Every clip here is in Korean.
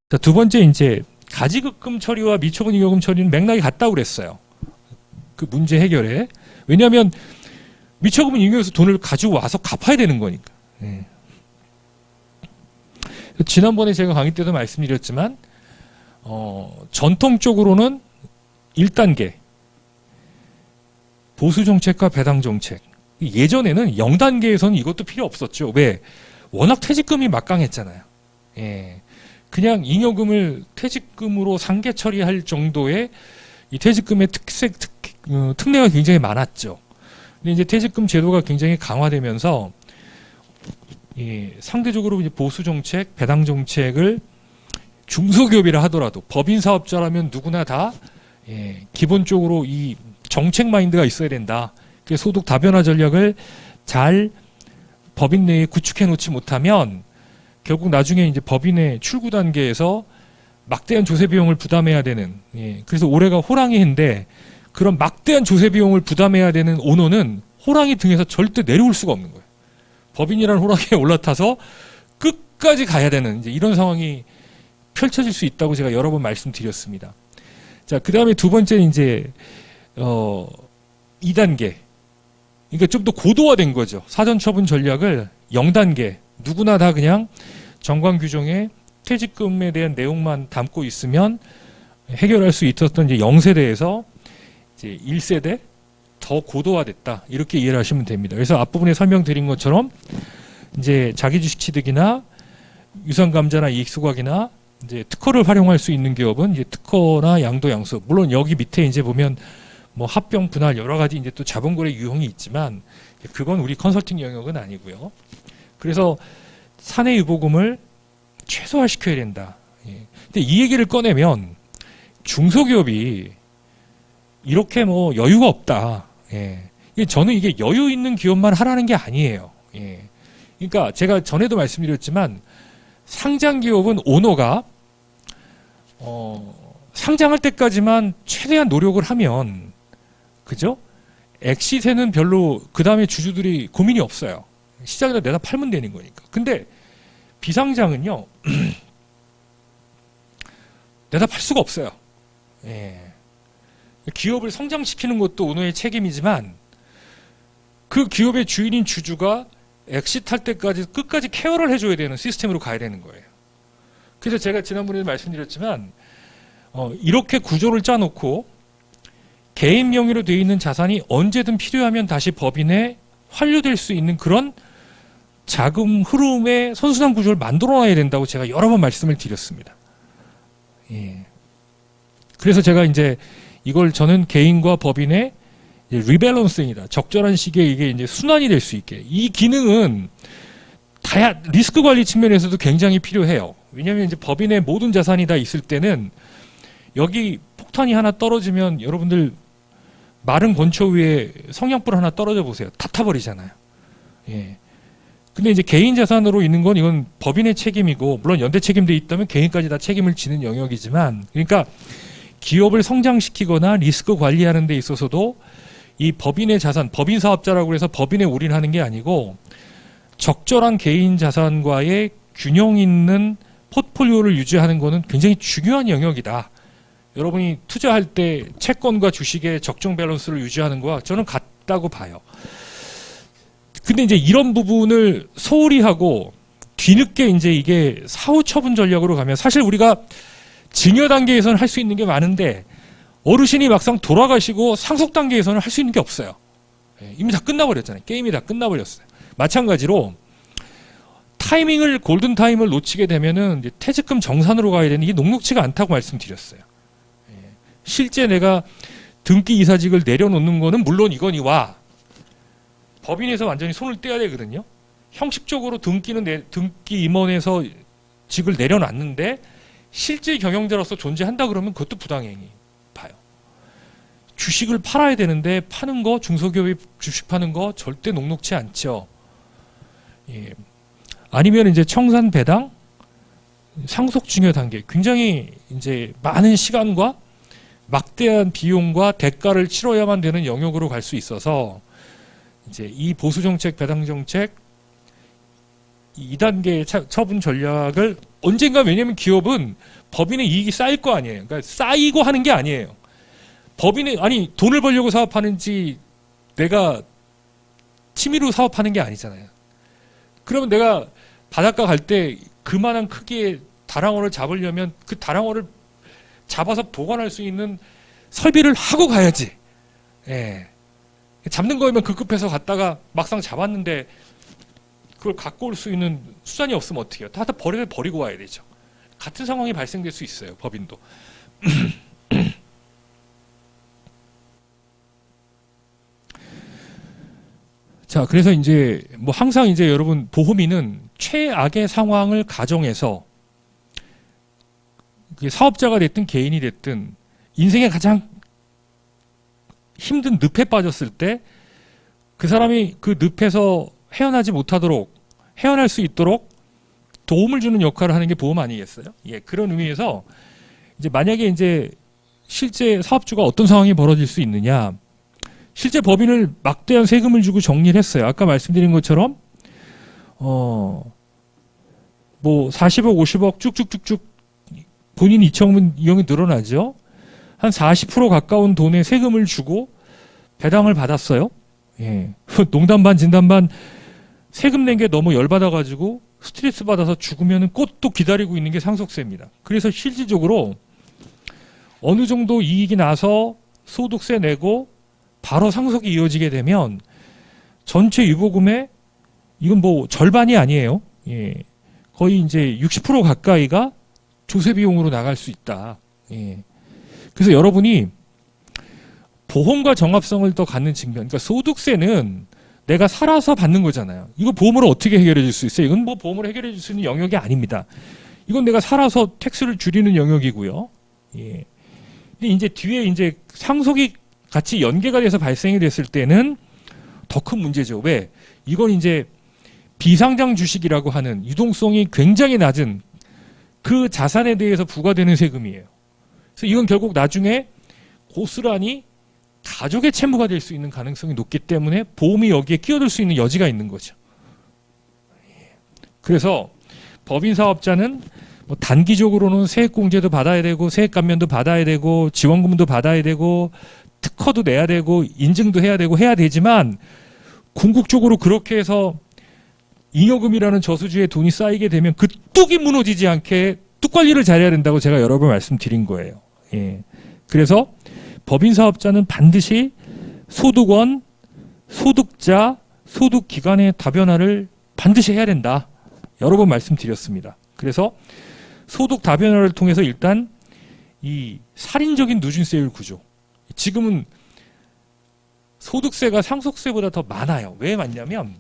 자, 두 번째 이제 가지급금 처리와 미처분 잉여금 처리는 맥락이 같다고 그랬어요. 그 문제 해결에. 왜냐하면 미처분 잉여에서 돈을 가지고 와서 갚아야 되는 거니까. 예. 지난번에 제가 강의 때도 말씀드렸지만 전통적으로는 1단계 보수정책과 배당정책, 예전에는 0단계에서는 이것도 필요 없었죠. 왜? 워낙 퇴직금이 막강했잖아요. 예. 그냥 잉여금을 퇴직금으로 상계 처리할 정도의 이 퇴직금의 특례가 굉장히 많았죠. 근데 이제 퇴직금 제도가 굉장히 강화되면서 상대적으로 이제 보수 정책, 배당 정책을 중소기업이라 하더라도 법인 사업자라면 누구나 다 기본적으로 이 정책 마인드가 있어야 된다. 그 소득 다변화 전략을 잘 법인 내에 구축해 놓지 못하면 결국 나중에 이제 법인의 출구 단계에서 막대한 조세 비용을 부담해야 되는, 그래서 올해가 호랑이 해인데 그런 막대한 조세 비용을 부담해야 되는 오너는 호랑이 등에서 절대 내려올 수가 없는 거예요. 법인이라는 호랑이에 올라타서 끝까지 가야 되는 이제 이런 상황이 펼쳐질 수 있다고 제가 여러 번 말씀드렸습니다. 자, 그 다음에 두 번째 이제 2단계. 그러니까 좀 더 고도화된 거죠. 사전처분 전략을 0단계. 누구나 다 그냥 정관 규정에 퇴직금에 대한 내용만 담고 있으면 해결할 수 있었던 이제 0세대에서 이제 1세대 더 고도화됐다. 이렇게 이해를 하시면 됩니다. 그래서 앞부분에 설명드린 것처럼 이제 자기주식 취득이나 유상감자나 이익수각이나 이제 특허를 활용할 수 있는 기업은 이제 특허나 양도 양수. 물론 여기 밑에 이제 보면 뭐 합병 분할 여러 가지 이제 또 자본거래 유형이 있지만 그건 우리 컨설팅 영역은 아니고요. 그래서 사내 유보금을 최소화시켜야 된다. 근데 이 얘기를 꺼내면 중소기업이 이렇게 뭐 여유가 없다. 저는 이게 여유 있는 기업만 하라는 게 아니에요. 그러니까 제가 전에도 말씀드렸지만 상장 기업은 오너가 상장할 때까지만 최대한 노력을 하면 그죠? 엑시트는 별로 그 다음에 주주들이 고민이 없어요. 시장에다 내다 팔면 되는 거니까. 근데 비상장은요 내다 팔 수가 없어요. 기업을 성장시키는 것도 오너의 책임이지만 그 기업의 주인인 주주가 엑시트 할 때까지 끝까지 케어를 해줘야 되는 시스템으로 가야 되는 거예요. 그래서 제가 지난번에도 말씀드렸지만 이렇게 구조를 짜놓고 개인 명의로 되어 있는 자산이 언제든 필요하면 다시 법인에 환류될 수 있는 그런 자금 흐름의 선순환 구조를 만들어놔야 된다고 제가 여러 번 말씀을 드렸습니다. 그래서 제가 이제 이걸 저는 개인과 법인의 리밸런싱이다. 적절한 시기에 이게 이제 순환이 될 수 있게. 이 기능은 리스크 관리 측면에서도 굉장히 필요해요. 왜냐하면 이제 법인의 모든 자산이 다 있을 때는 여기 폭탄이 하나 떨어지면 여러분들 마른 건초 위에 성냥불 하나 떨어져 보세요. 다 타버리잖아요. 근데 이제 개인 자산으로 있는 건 이건 법인의 책임이고 물론 연대 책임도 있다면 개인까지 다 책임을 지는 영역이지만 그러니까 기업을 성장시키거나 리스크 관리하는 데 있어서도 이 법인의 자산, 법인 사업자라고 해서 법인에 올인하는 게 아니고 적절한 개인 자산과의 균형 있는 포트폴리오를 유지하는 것은 굉장히 중요한 영역이다. 여러분이 투자할 때 채권과 주식의 적정 밸런스를 유지하는 거와 저는 같다고 봐요. 근데 이제 이런 부분을 소홀히 하고 뒤늦게 이제 이게 사후 처분 전략으로 가면 사실 우리가 증여 단계에서는 할 수 있는 게 많은데 어르신이 막상 돌아가시고 상속 단계에서는 할 수 있는 게 없어요. 이미 다 끝나버렸잖아요. 게임이 다 끝나버렸어요. 마찬가지로 타이밍을 골든 타임을 놓치게 되면은 이제 퇴직금 정산으로 가야 되는 이게 녹록치가 않다고 말씀드렸어요. 실제 내가 등기 이사직을 내려놓는 거는 물론 이거니와 법인에서 완전히 손을 떼야 되거든요. 형식적으로 등기 임원에서 직을 내려놨는데 실제 경영자로서 존재한다 그러면 그것도 부당행위 봐요. 주식을 팔아야 되는데 파는 거 중소기업이 주식 파는 거 절대 녹록치 않죠. 아니면 이제 청산 배당 상속 증여 단계 굉장히 이제 많은 시간과 막대한 비용과 대가를 치러야만 되는 영역으로 갈 수 있어서 이제 이 보수 정책, 배당 정책 2단계 처분 전략을 언젠가 왜냐하면 기업은 법인의 이익이 쌓일 거 아니에요. 그러니까 쌓이고 하는 게 아니에요. 법인의 아니 돈을 벌려고 사업하는지 내가 취미로 사업하는 게 아니잖아요. 그러면 내가 바닷가 갈 때 그만한 크기의 다랑어를 잡으려면 그 다랑어를 잡아서 보관할 수 있는 설비를 하고 가야지. 예. 잡는 거면 급급해서 갔다가 막상 잡았는데 그걸 갖고 올 수 있는 수단이 없으면 어떻게 해요? 다 버리고 와야 되죠. 같은 상황이 발생될 수 있어요. 법인도. 자, 그래서 이제 뭐 항상 이제 여러분 보험인은 최악의 상황을 가정해서 사업자가 됐든 개인이 됐든 인생의 가장 힘든 늪에 빠졌을 때 그 사람이 그 늪에서 헤어나지 못하도록 헤어날 수 있도록 도움을 주는 역할을 하는 게 보험 아니겠어요? 예, 그런 의미에서 이제 만약에 이제 실제 사업주가 어떤 상황이 벌어질 수 있느냐? 실제 법인을 막대한 세금을 주고 정리를 했어요. 아까 말씀드린 것처럼 뭐 40억, 50억 쭉쭉쭉쭉 본인 이용이 늘어나죠. 한 40% 가까운 돈의 세금을 주고 배당을 받았어요. 예. 농담 반 진담 반 세금 낸 게 너무 열받아가지고 스트레스 받아서 죽으면 꽃도 기다리고 있는 게 상속세입니다. 그래서 실질적으로 어느 정도 이익이 나서 소득세 내고 바로 상속이 이어지게 되면 전체 유보금의 이건 뭐 절반이 아니에요. 예. 거의 이제 60% 가까이가 조세 비용으로 나갈 수 있다. 예. 그래서 여러분이 보험과 정합성을 더 갖는 측면, 그러니까 소득세는 내가 살아서 받는 거잖아요. 이거 보험으로 어떻게 해결해 줄 수 있어요? 이건 뭐 보험으로 해결해 줄 수 있는 영역이 아닙니다. 이건 내가 살아서 텍스를 줄이는 영역이고요. 예. 근데 이제 뒤에 이제 상속이 같이 연계가 돼서 발생이 됐을 때는 더 큰 문제죠. 왜? 이건 이제 비상장 주식이라고 하는 유동성이 굉장히 낮은 그 자산에 대해서 부과되는 세금이에요. 그래서 이건 결국 나중에 고스란히 가족의 채무가 될 수 있는 가능성이 높기 때문에 보험이 여기에 끼어들 수 있는 여지가 있는 거죠. 그래서 법인 사업자는 뭐 단기적으로는 세액공제도 받아야 되고 세액감면도 받아야 되고 지원금도 받아야 되고 특허도 내야 되고 인증도 해야 되고 해야 되지만 궁극적으로 그렇게 해서 잉여금이라는 저수지에 돈이 쌓이게 되면 그 뚝이 무너지지 않게 뚝 관리를 잘해야 된다고 제가 여러 번 말씀드린 거예요. 예. 그래서 법인 사업자는 반드시 소득원, 소득자, 소득기관의 다변화를 반드시 해야 된다. 여러 번 말씀드렸습니다. 그래서 소득 다변화를 통해서 일단 이 살인적인 누진세율 구조. 지금은 소득세가 상속세보다 더 많아요. 왜 많냐면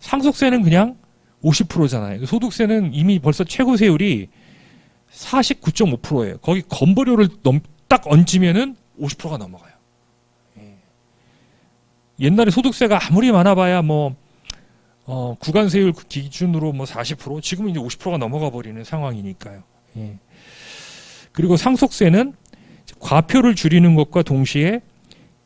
상속세는 그냥 50%잖아요. 소득세는 이미 벌써 최고세율이 49.5%예요. 거기 건보료를 딱 얹으면은 50%가 넘어가요. 예. 옛날에 소득세가 아무리 많아봐야 뭐 구간세율 기준으로 뭐 40%, 지금은 이제 50%가 넘어가 버리는 상황이니까요. 예. 그리고 상속세는 과표를 줄이는 것과 동시에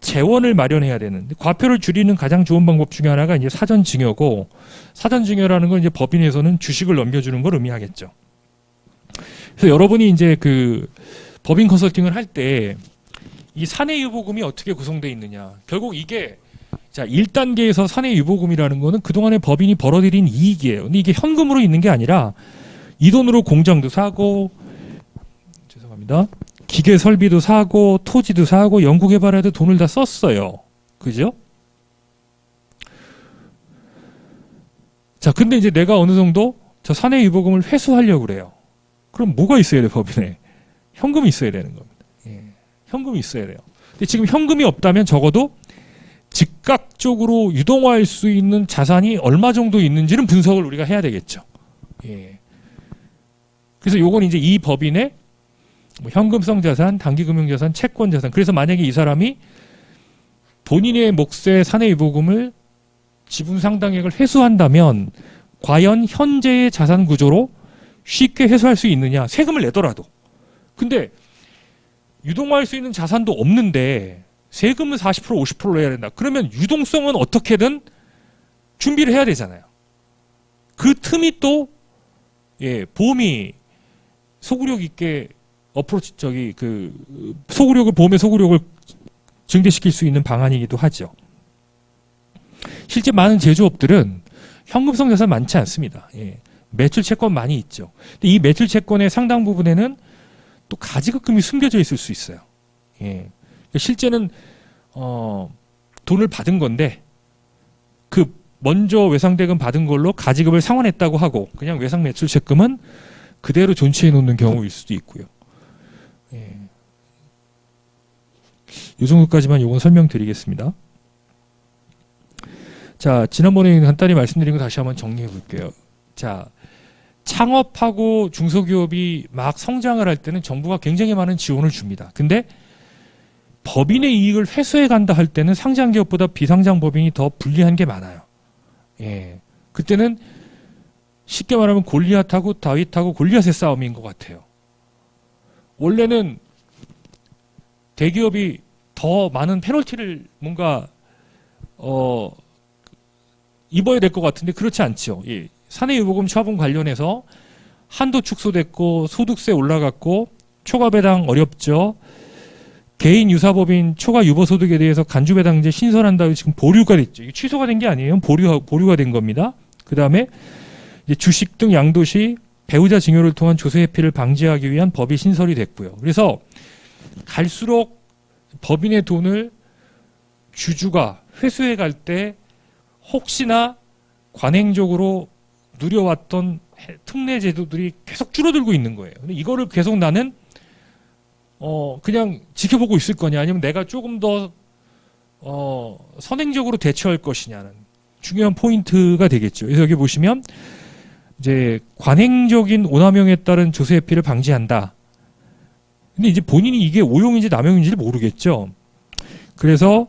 재원을 마련해야 되는, 과표를 줄이는 가장 좋은 방법 중에 하나가 이제 사전증여고, 사전증여라는 건 이제 법인에서는 주식을 넘겨주는 걸 의미하겠죠. 그래서 여러분이 이제 그 법인 컨설팅을 할 때 이 사내유보금이 어떻게 구성되어 있느냐. 결국 이게 자 1단계에서 사내유보금이라는 거는 그동안에 법인이 벌어들인 이익이에요. 근데 이게 현금으로 있는 게 아니라 이 돈으로 공장도 사고, 죄송합니다. 기계 설비도 사고, 토지도 사고, 연구개발에도 돈을 다 썼어요. 그죠? 자, 근데 이제 내가 어느 정도 저 사내유보금을 회수하려고 그래요. 그럼 뭐가 있어야 돼, 법인에? 현금이 있어야 되는 겁니다. 예. 현금이 있어야 돼요. 근데 지금 현금이 없다면 적어도 즉각적으로 유동화할 수 있는 자산이 얼마 정도 있는지는 분석을 우리가 해야 되겠죠. 예. 그래서 요건 이제 이 법인의 뭐 현금성 자산, 단기금융자산, 채권자산. 그래서 만약에 이 사람이 본인의 몫의 사내유보금을 지분 상당액을 회수한다면 과연 현재의 자산 구조로 쉽게 회수할 수 있느냐. 세금을 내더라도. 근데 유동화할 수 있는 자산도 없는데 세금은 40% 50%로 해야 된다. 그러면 유동성은 어떻게든 준비를 해야 되잖아요. 그 틈이 또 예, 보험이 소구력 있게 어프로치 소구력을 보험의 소구력을 증대시킬 수 있는 방안이기도 하죠. 실제 많은 제조업들은 현금성 자산 많지 않습니다. 예. 매출 채권 많이 있죠. 근데 이 매출 채권의 상당 부분에는 또 가지급금이 숨겨져 있을 수 있어요. 예. 실제는 돈을 받은 건데 그 먼저 외상대금 받은 걸로 가지급을 상환했다고 하고 그냥 외상 매출 채권은 그대로 존치해 놓는 경우일 수도 있고요. 예. 이 정도까지만 요건 설명드리겠습니다. 자, 지난번에 간단히 말씀드린 거 다시 한번 정리해 볼게요. 자, 창업하고 중소기업이 막 성장을 할 때는 정부가 굉장히 많은 지원을 줍니다. 근데 법인의 이익을 회수해 간다 할 때는 상장기업보다 비상장 법인이 더 불리한 게 많아요. 예. 그때는 쉽게 말하면 골리앗하고 다윗하고 골리앗의 싸움인 것 같아요. 원래는 대기업이 더 많은 페널티를 뭔가 입어야 될 것 같은데 그렇지 않죠. 예. 사내유보금 처분 관련해서 한도 축소됐고 소득세 올라갔고 초과배당 어렵죠. 개인 유사법인 초과 유보소득에 대해서 간주배당제 신설한다고 지금 보류가 됐죠. 이게 취소가 된 게 아니에요. 보류가 된 겁니다. 그 다음에 주식 등 양도시 배우자 증여를 통한 조세 회피를 방지하기 위한 법이 신설이 됐고요. 그래서 갈수록 법인의 돈을 주주가 회수해 갈 때 혹시나 관행적으로 누려왔던 특례 제도들이 계속 줄어들고 있는 거예요. 근데 이거를 계속 나는 그냥 지켜보고 있을 거냐 아니면 내가 조금 더 선행적으로 대처할 것이냐는 중요한 포인트가 되겠죠. 그래서 여기 보시면 이제 관행적인 오남용에 따른 조세 회피를 방지한다. 근데 이제 본인이 이게 오용인지 남용인지를 모르겠죠. 그래서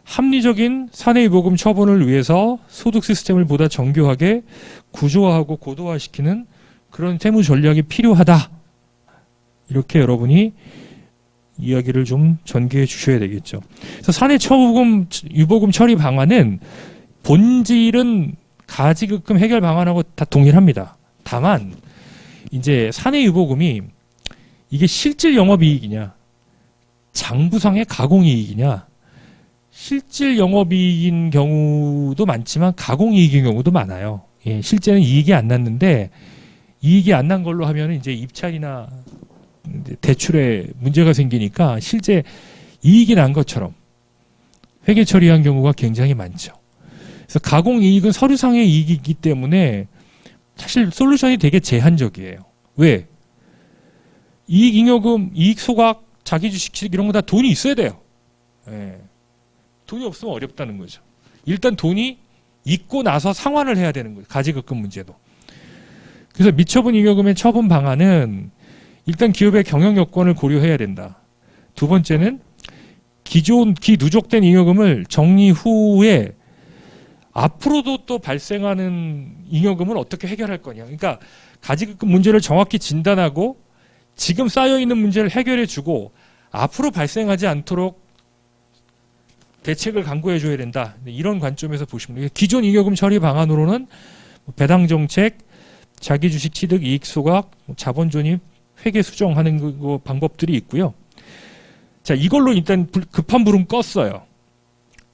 합리적인 사내유보금 처분을 위해서 소득 시스템을 보다 정교하게 구조화하고 고도화시키는 그런 세무 전략이 필요하다. 이렇게 여러분이 이야기를 좀 전개해 주셔야 되겠죠. 그래서 사내유보금 처리 방안은 본질은 가지급금 해결 방안하고 다 동일합니다. 다만 이제 사내유보금이 이게 실질 영업이익이냐 장부상의 가공이익이냐 실질 영업이익인 경우도 많지만 가공이익인 경우도 많아요. 예, 실제는 이익이 안 났는데 이익이 안 난 걸로 하면 이제 입찰이나 대출에 문제가 생기니까 실제 이익이 난 것처럼 회계 처리한 경우가 굉장히 많죠. 그래서 가공이익은 서류상의 이익이기 때문에 사실 솔루션이 되게 제한적이에요. 왜? 이익잉여금, 이익소각, 자기주식취득 이런 거 다 돈이 있어야 돼요. 예. 돈이 없으면 어렵다는 거죠. 일단 돈이 있고 나서 상환을 해야 되는 거예요. 가지급금 문제도. 그래서 미처분 잉여금의 처분 방안은 일단 기업의 경영 여건을 고려해야 된다. 두 번째는 기누적된 잉여금을 정리 후에 앞으로도 또 발생하는 잉여금을 어떻게 해결할 거냐. 그러니까 가지급금 문제를 정확히 진단하고 지금 쌓여있는 문제를 해결해주고 앞으로 발생하지 않도록 대책을 강구해줘야 된다. 이런 관점에서 보시면 돼요. 기존 잉여금 처리 방안으로는 배당정책, 자기주식 취득, 이익소각, 자본존입, 회계 수정하는 그 방법들이 있고요. 자, 이걸로 일단 급한 불은 껐어요.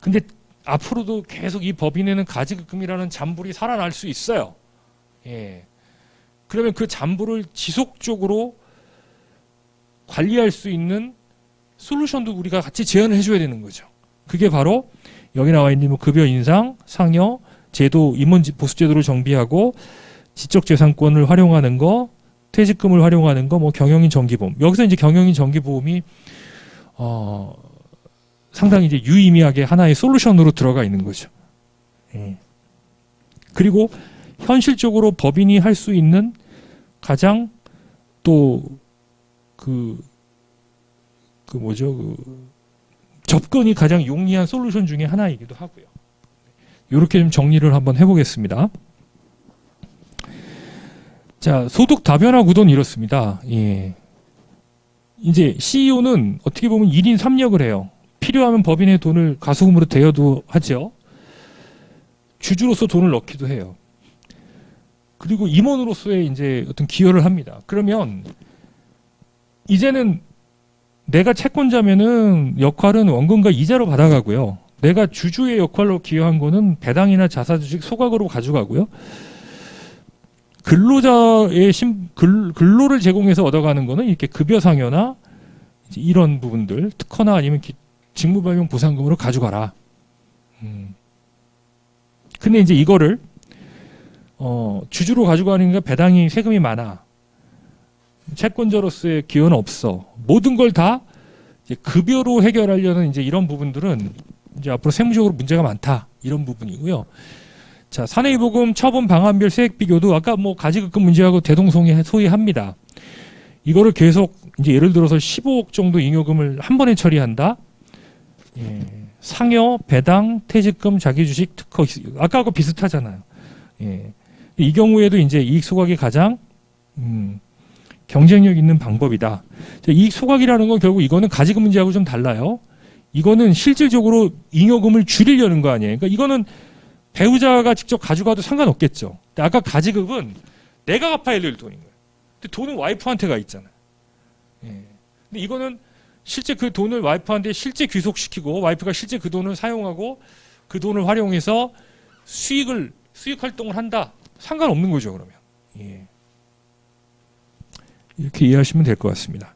근데 앞으로도 계속 이 법인에는 가지급금이라는 잔불이 살아날 수 있어요. 예. 그러면 그 잔불을 지속적으로 관리할 수 있는 솔루션도 우리가 같이 제안을 해줘야 되는 거죠. 그게 바로 여기 나와 있는 급여 인상, 상여, 제도, 임원 보수제도를 정비하고 지적재산권을 활용하는 거, 퇴직금을 활용하는 거, 경영인 정기보험. 여기서 이제 경영인 정기보험이 상당히 이제 유의미하게 하나의 솔루션으로 들어가 있는 거죠. 예. 그리고 현실적으로 법인이 할 수 있는 가장 또 접근이 가장 용이한 솔루션 중에 하나이기도 하고요. 이렇게 좀 정리를 한번 해보겠습니다. 자, 소득 다변화 구도는 이렇습니다. 예. 이제 CEO는 어떻게 보면 1인 3역을 해요. 필요하면 법인의 돈을 가소금으로 대여도 하죠. 주주로서 돈을 넣기도 해요. 그리고 임원으로서의 이제 어떤 기여를 합니다. 그러면 이제는 내가 채권자면은 역할은 원금과 이자로 받아가고요. 내가 주주의 역할로 기여한 거는 배당이나 자사주식 소각으로 가져가고요. 근로자의 근로를 제공해서 얻어가는 거는 이렇게 급여 상여나 이런 부분들, 특허나 아니면 직무발령 보상금으로 가져가라. 근데 이제 이거를 주주로 가져가니까 배당이 세금이 많아. 채권자로서의 기여는 없어. 모든 걸 다 급여로 해결하려는 이제 이런 부분들은 이제 앞으로 세무적으로 문제가 많다. 이런 부분이고요. 자, 사내이보금 처분 방안별 세액 비교도 아까 뭐 가지급금 문제하고 대동소이합니다. 이거를 계속 이제 예를 들어서 15억 정도 잉여금을 한 번에 처리한다. 예. 상여, 배당, 퇴직금, 자기주식, 특허 아까하고 비슷하잖아요. 예. 이 경우에도 이제 이익 소각이 가장 경쟁력 있는 방법이다. 자, 이익 소각이라는 건 결국 이거는 가지급 문제하고 좀 달라요. 이거는 실질적으로 잉여금을 줄이려는 거 아니에요. 그러니까 이거는 배우자가 직접 가져가도 상관없겠죠. 근데 아까 가지급은 내가 갚아야 될 돈인 거예요. 근데 돈은 와이프한테 가 있잖아요. 예. 근데 이거는 실제 그 돈을 와이프한테 실제 귀속시키고 와이프가 실제 그 돈을 사용하고 그 돈을 활용해서 수익 활동을 한다. 상관없는 거죠, 그러면. 예. 이렇게 이해하시면 될 것 같습니다.